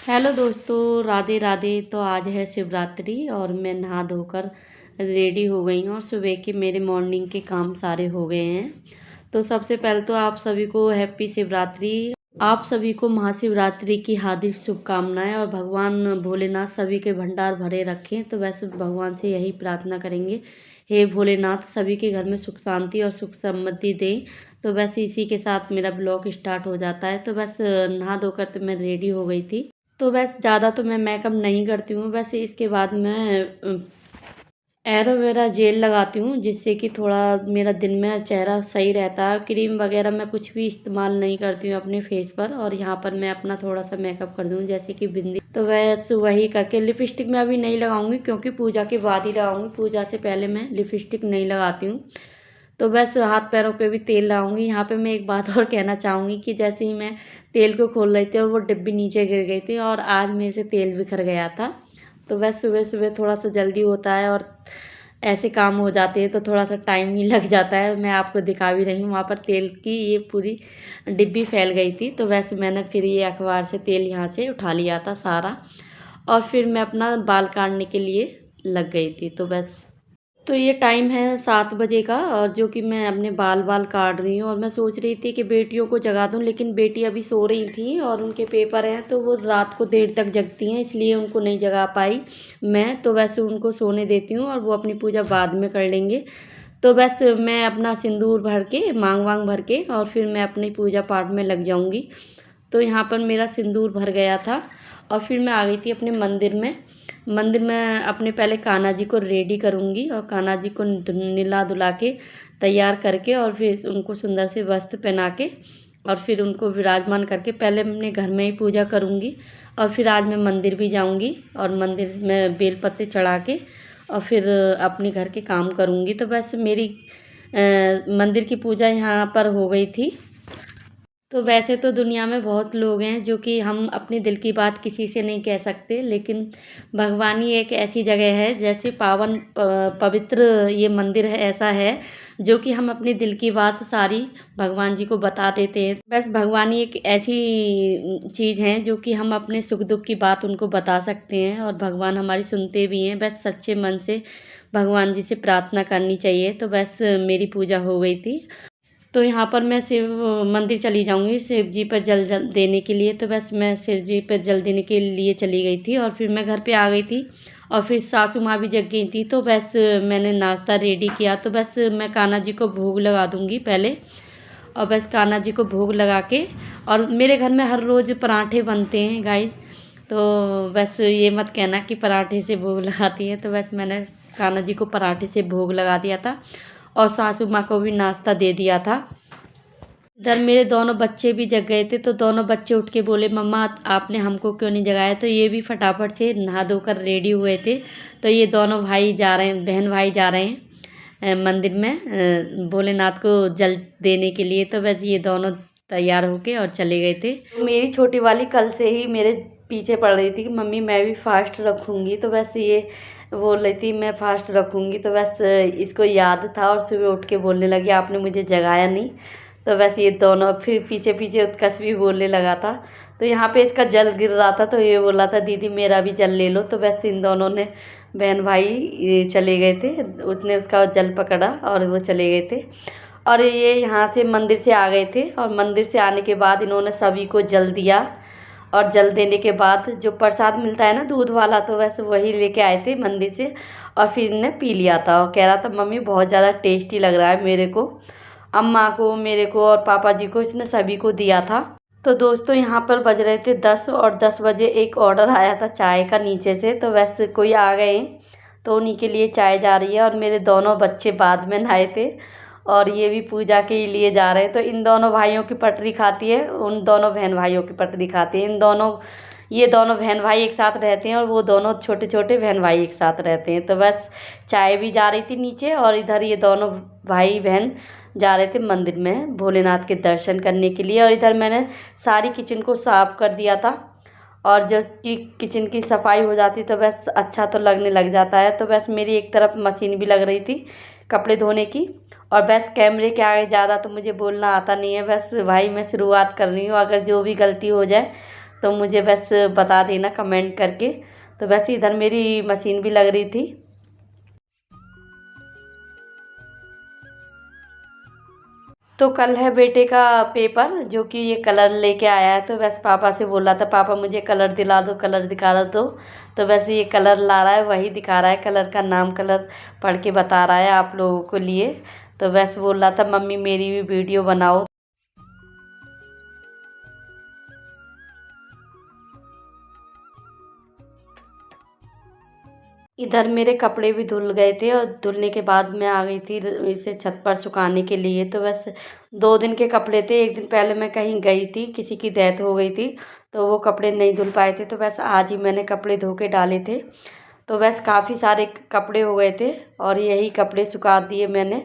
Hello दोस्तों, राधे राधे। तो आज है शिवरात्रि और मैं नहा धोकर रेडी हो गई हूँ और सुबह के मेरे मॉर्निंग के काम सारे हो गए हैं। तो सबसे पहले तो आप सभी को हैप्पी शिवरात्रि। आप सभी को महाशिवरात्रि की हार्दिक शुभकामनाएं और भगवान भोलेनाथ सभी के भंडार भरे रखें। तो वैसे भगवान से यही प्रार्थना करेंगे, हे भोलेनाथ सभी के घर में सुख शांति और सुख समृद्धि दें। तो वैसे इसी के साथ मेरा ब्लॉग स्टार्ट हो जाता है। तो बस नहा धोकर तो मैं रेडी हो गई थी। तो वैसे ज़्यादा तो मैं मेकअप नहीं करती हूँ। वैसे इसके बाद मैं एलोवेरा जेल लगाती हूँ, जिससे कि थोड़ा मेरा दिन में चेहरा सही रहता है। क्रीम वगैरह मैं कुछ भी इस्तेमाल नहीं करती हूँ अपने फेस पर। और यहाँ पर मैं अपना थोड़ा सा मेकअप कर दूँ, जैसे कि बिंदी। तो वैसे वही करके लिपस्टिक मैं अभी नहीं लगाऊंगी, क्योंकि पूजा के बाद ही लगाऊंगी। पूजा से पहले मैं लिपस्टिक नहीं लगाती हूँ। तो बस हाथ पैरों पे भी तेल लगाऊंगी। यहाँ पे मैं एक बात और कहना चाहूँगी कि जैसे ही मैं तेल को खोल रही थी और वो डिब्बी नीचे गिर गई थी और आज मेरे से तेल बिखर गया था। तो बस सुबह सुबह थोड़ा सा जल्दी होता है और ऐसे काम हो जाते हैं तो थोड़ा सा टाइम ही लग जाता है। मैं आपको दिखा भी रही हूँ, वहाँ पर तेल की ये पूरी डिब्बी फैल गई थी। तो वैसे मैंने फिर ये अखबार से तेल यहाँ से उठा लिया था सारा, और फिर मैं अपना बाल काटने के लिए लग गई थी। तो बस तो ये टाइम है 7 बजे का, और जो कि मैं अपने बाल काट रही हूँ। और मैं सोच रही थी कि बेटियों को जगा दूँ, लेकिन बेटी अभी सो रही थी और उनके पेपर हैं तो वो रात को देर तक जगती हैं, इसलिए उनको नहीं जगा पाई मैं। तो वैसे उनको सोने देती हूँ और वो अपनी पूजा बाद में कर लेंगे। तो बस मैं अपना सिंदूर भर के मांग वांग भर के और फिर मैं अपनी पूजा पाठ में लग जाऊँगी। तो यहाँ पर मेरा सिंदूर भर गया था और फिर मैं आ गई थी अपने मंदिर में। मंदिर में अपने पहले कान्हा जी को रेडी करूँगी और कान्हा जी को निला धुला के तैयार करके और फिर उनको सुंदर से वस्त्र पहना के और फिर उनको विराजमान करके पहले अपने घर में ही पूजा करूँगी। और फिर आज मैं मंदिर भी जाऊँगी और मंदिर में बेलपत्ते चढ़ा के और फिर अपने घर के काम करूँगी। तो बस मेरी मंदिर की पूजा यहाँ पर हो गई थी। तो वैसे तो दुनिया में बहुत लोग हैं जो कि हम अपने दिल की बात किसी से नहीं कह सकते, लेकिन भगवान ही एक ऐसी जगह है, जैसे पावन पवित्र ये मंदिर है, ऐसा है जो कि हम अपने दिल की बात सारी भगवान जी को बता देते हैं। बस भगवान ही एक ऐसी चीज़ है जो कि हम अपने सुख दुख की बात उनको बता सकते हैं और भगवान हमारी सुनते भी हैं। बस सच्चे मन से भगवान जी से प्रार्थना करनी चाहिए। तो बस मेरी पूजा हो गई थी। तो यहाँ पर मैं शिव मंदिर चली जाऊँगी शिव जी पर जल देने के लिए। तो बस मैं शिव जी पर जल देने के लिए चली गई थी और फिर मैं घर पे आ गई थी और फिर सासू माँ भी जग गई थी। तो बस मैंने नाश्ता रेडी किया। तो बस मैं कान्हा जी को भोग लगा दूँगी पहले, और बस कान्हा जी को भोग लगा के, और मेरे घर में हर रोज़ पराठे बनते हैं गाइस। तो बस ये मत कहना कि पराठे से भोग लगाती है। तो बस मैंने कान्हा जी को पराठे से भोग लगा दिया था और सासू माँ को भी नाश्ता दे दिया था। इधर मेरे दोनों बच्चे भी जग गए थे। तो दोनों बच्चे उठ के बोले, मम्मा आपने हमको क्यों नहीं जगाया। तो ये भी फटाफट से नहा धोकर रेडी हुए थे। तो ये दोनों भाई जा रहे हैं, बहन भाई जा रहे हैं मंदिर में भोलेनाथ को जल देने के लिए। तो बस ये दोनों तैयार होके और चले गए थे। तो मेरी छोटी वाली कल से ही मेरे पीछे पड़ रही थी कि मम्मी मैं भी फास्ट रखूँगी। तो बस ये बोल रही थी मैं फास्ट रखूँगी। तो बस इसको याद था और सुबह उठ के बोलने लगी आपने मुझे जगाया नहीं। तो बस ये दोनों फिर पीछे पीछे उत्कर्ष भी बोलने लगा था। तो यहाँ पे इसका जल गिर रहा था तो ये बोला था दीदी मेरा भी जल ले लो। तो बस इन दोनों ने बहन भाई ये चले गए थे, उसने उसका जल पकड़ा और वो चले गए थे। और ये यहाँ से मंदिर से आ गए थे और मंदिर से आने के बाद इन्होंने सभी को जल दिया। और जल देने के बाद जो प्रसाद मिलता है ना दूध वाला, तो वैसे वही लेके आए थे मंदिर से और फिर इन्हें पी लिया था। और कह रहा था मम्मी बहुत ज़्यादा टेस्टी लग रहा है मेरे को, अम्मा को, मेरे को और पापा जी को, इसने सभी को दिया था। तो दोस्तों यहाँ पर बज रहे थे 10 और 10 बजे एक ऑर्डर आया था चाय का नीचे से। तो वैसे कोई आ गए तो उन्हीं के लिए चाय जा रही है। और मेरे दोनों बच्चे बाद में नहाए थे और ये भी पूजा के लिए जा रहे हैं। तो इन दोनों भाइयों की पटरी खाती है, उन दोनों बहन भाइयों की पटरी खाती है। ये दोनों बहन भाई एक साथ रहते हैं और वो दोनों छोटे छोटे बहन भाई एक साथ रहते हैं। तो बस चाय भी जा रही थी नीचे और इधर ये दोनों भाई बहन जा रहे थे मंदिर में भोलेनाथ के दर्शन करने के लिए। और इधर मैंने सारी किचन को साफ कर दिया था। और जब कि किचन की सफाई हो जाती तो बस अच्छा तो लगने लग जाता है। तो बस मेरी एक तरफ मशीन भी लग रही थी कपड़े धोने की। और बस कैमरे के आगे ज़्यादा तो मुझे बोलना आता नहीं है। बस भाई मैं शुरुआत कर रही हूँ, अगर जो भी गलती हो जाए तो मुझे बस बता देना कमेंट करके। तो वैसे इधर मेरी मशीन भी लग रही थी। तो कल है बेटे का पेपर, जो कि ये कलर लेके आया है। तो वैसे पापा से बोला था, पापा मुझे कलर दिला दो, कलर दिखा दो। तो वैसे ये कलर ला रहा है, वही दिखा रहा है, कलर का नाम कलर पढ़ के बता रहा है आप लोगों को लिए। तो वैसे बोल रहा था मम्मी मेरी भी वीडियो बनाओ। इधर मेरे कपड़े भी धुल गए थे और धुलने के बाद मैं आ गई थी इसे छत पर सुखाने के लिए। तो बस 2 दिन के कपड़े थे। एक दिन पहले मैं कहीं गई थी, किसी की डेथ हो गई थी, तो वो कपड़े नहीं धुल पाए थे। तो बस आज ही मैंने कपड़े धो के डाले थे। तो बस काफ़ी सारे कपड़े हो गए थे और यही कपड़े सुखा दिए मैंने।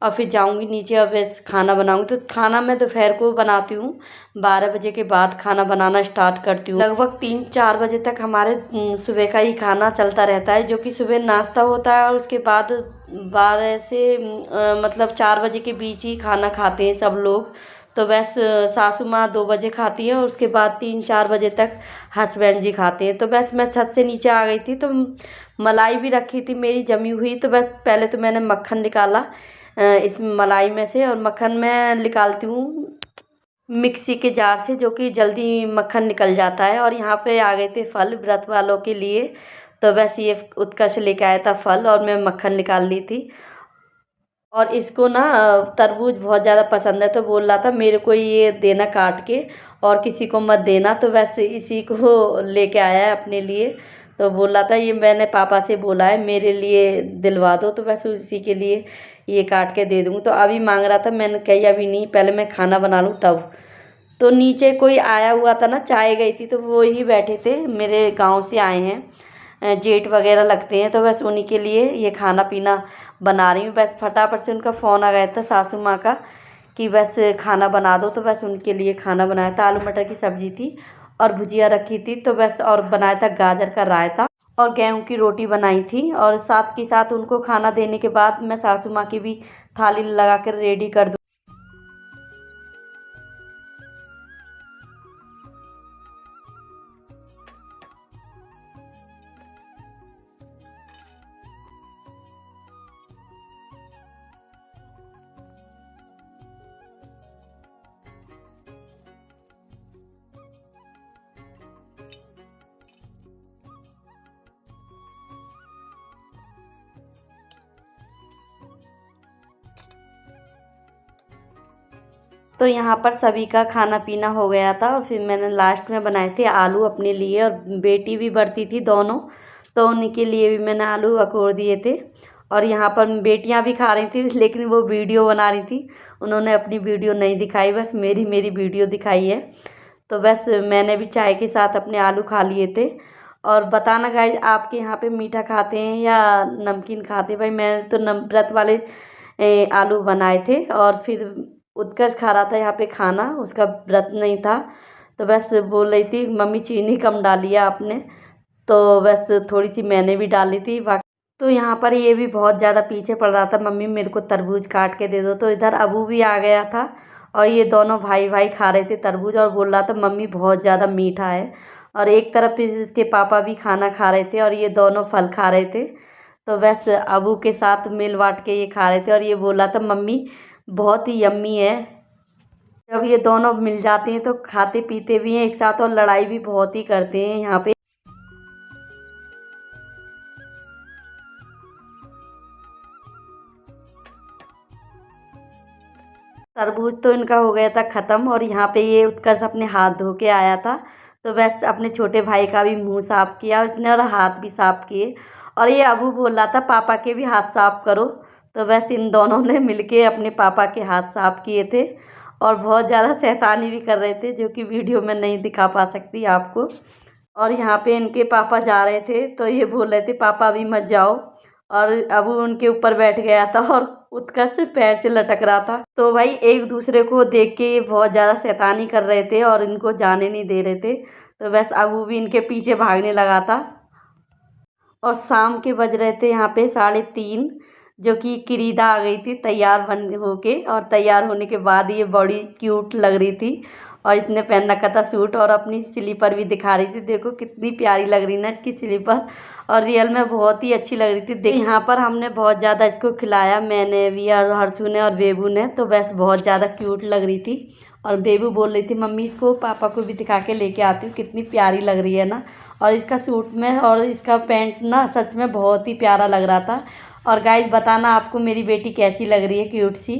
और फिर जाऊंगी नीचे, अब बस खाना बनाऊंगी। तो खाना मैं दोपहर को बनाती हूँ, 12 बजे के बाद खाना बनाना स्टार्ट करती हूँ। लगभग 3-4 बजे तक हमारे सुबह का ही खाना चलता रहता है, जो कि सुबह नाश्ता होता है और उसके बाद 12 से मतलब 4 बजे के बीच ही खाना खाते हैं सब लोग। तो बस सासू माँ 2 बजे खाती है और उसके बाद 3-4 बजे तक हस्बैंड जी खाते हैं। तो बस मैं छत से नीचे आ गई थी, तो मलाई भी रखी थी मेरी जमी हुई। तो बस पहले तो मैंने मक्खन निकाला इस मलाई में से, और मक्खन मैं निकालती हूँ मिक्सी के जार से, जो कि जल्दी मक्खन निकल जाता है। और यहाँ पे आ गए थे फल व्रत वालों के लिए। तो बस ये उत्कर्ष लेके आया था फल और मैं मक्खन निकाल ली थी। और इसको ना तरबूज बहुत ज़्यादा पसंद है, तो बोल रहा था मेरे को ये देना काट के और किसी को मत देना। तो वैसे इसी को लेके आया है अपने लिए। तो बोल रहा था ये मैंने पापा से बोला है मेरे लिए दिलवा दो, तो वैसे उसी के लिए ये काट के दे दूँगी। तो अभी मांग रहा था, मैंने कही अभी नहीं, पहले मैं खाना बना लूँ तब। तो नीचे कोई आया हुआ था ना, चाय गई थी, तो वो ही बैठे थे, मेरे गांव से आए हैं, जेठ वगैरह लगते हैं। तो बस उन्हीं के लिए ये खाना पीना बना रही हूँ। बस फटाफट से उनका फ़ोन आ गया था सासू माँ का कि बस खाना बना दो। तो बस उनके लिए खाना बनाया था। आलू मटर की सब्ज़ी थी और भुजिया रखी थी। तो बस और बनाया था गाजर का रायता और गेहूं की रोटी बनाई थी। और साथ के साथ उनको खाना देने के बाद मैं सासू माँ की भी थाली लगा कर रेडी कर दूँ। तो यहाँ पर सभी का खाना पीना हो गया था और फिर मैंने लास्ट में बनाए थे आलू अपने लिए, और बेटी भी बढ़ती थी दोनों, तो उन्हीं के लिए भी मैंने आलू अकोर दिए थे। और यहाँ पर बेटियाँ भी खा रही थी, लेकिन वो वीडियो बना रही थी, उन्होंने अपनी वीडियो नहीं दिखाई, बस मेरी मेरी वीडियो दिखाई है। तो बस मैंने भी चाय के साथ अपने आलू खा लिए थे। और बताना गाइस आपके यहाँ पे मीठा खाते हैं या नमकीन खाते हैं। भाई मैंने तो व्रत वाले आलू बनाए थे। और फिर उत्कर्ष खा रहा था यहाँ पे खाना, उसका व्रत नहीं था। तो बस बोल रही थी मम्मी चीनी कम डाली है आपने, तो बस थोड़ी सी मैंने भी डाली थी। तो यहाँ पर ये भी बहुत ज़्यादा पीछे पड़ रहा था, मम्मी मेरे को तरबूज काट के दे दो। तो इधर अबू भी आ गया था और ये दोनों भाई भाई खा रहे थे तरबूज, और बोल रहा था मम्मी बहुत ज़्यादा मीठा है। और एक तरफ इसके पापा भी खाना खा रहे थे और ये दोनों फल खा रहे थे। तो बस अबू के साथ मिल बांट के ये खा रहे थे और ये बोल रहा था मम्मी बहुत ही यम्मी है। जब ये दोनों मिल जाते हैं तो खाते पीते भी हैं एक साथ और लड़ाई भी बहुत ही करते हैं यहाँ पे। तरबूज तो इनका हो गया था ख़त्म और यहाँ पे ये उत्कर्ष अपने हाथ धो के आया था। तो बस अपने छोटे भाई का भी मुंह साफ़ किया उसने और हाथ भी साफ़ किए। और ये अबू बोल रहा था पापा के भी हाथ साफ़ करो। तो बस इन दोनों ने मिलके अपने पापा के हाथ साफ़ किए थे और बहुत ज़्यादा शैतानी भी कर रहे थे, जो कि वीडियो में नहीं दिखा पा सकती आपको। और यहाँ पे इनके पापा जा रहे थे तो ये बोल रहे थे पापा अभी मत जाओ। और अबू उनके ऊपर बैठ गया था और उत्कर्ष पैर से लटक रहा था। तो भाई एक दूसरे को देख के ये बहुत ज़्यादा शैतानी कर रहे थे और इनको जाने नहीं दे रहे थे। तो बस अबू भी इनके पीछे भागने लगा था। और शाम के बज रहे थे यहाँ पे 3:30, जो कि किरीदा आ गई थी तैयार बन होके, और तैयार होने के बाद ये बड़ी क्यूट लग रही थी और इसने पहन रखा था सूट और अपनी स्लीपर भी दिखा रही थी। देखो कितनी प्यारी लग रही ना इसकी स्लीपर, और रियल में बहुत ही अच्छी लग रही थी। देख यहाँ पर हमने बहुत ज़्यादा इसको खिलाया, मैंने भी और हर्षू ने और बेबू ने, तो बस बहुत ज़्यादा क्यूट लग रही थी। और बेबू बोल रही थी मम्मी इसको पापा को भी दिखा के लेके आती हूँ, कितनी प्यारी लग रही है ना। और इसका सूट में और इसका पैंट ना सच में बहुत ही प्यारा लग रहा था। और गाइस बताना आपको मेरी बेटी कैसी लग रही है, क्यूट सी।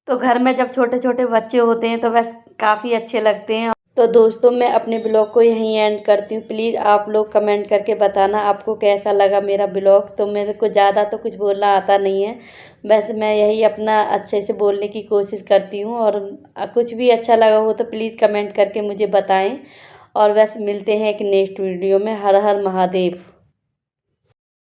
तो घर में जब छोटे छोटे बच्चे होते हैं तो बस काफ़ी अच्छे लगते हैं। तो दोस्तों मैं अपने ब्लॉग को यहीं एंड करती हूँ। प्लीज़ आप लोग कमेंट करके बताना आपको कैसा लगा मेरा ब्लॉग। तो मेरे को ज़्यादा तो कुछ बोलना आता नहीं है, बस मैं यही अपना अच्छे से बोलने की कोशिश करती हूँ। और कुछ भी अच्छा लगा हो तो प्लीज़ कमेंट करके मुझे बताएं। और बस मिलते हैं एक नेक्स्ट वीडियो में। हर हर महादेव।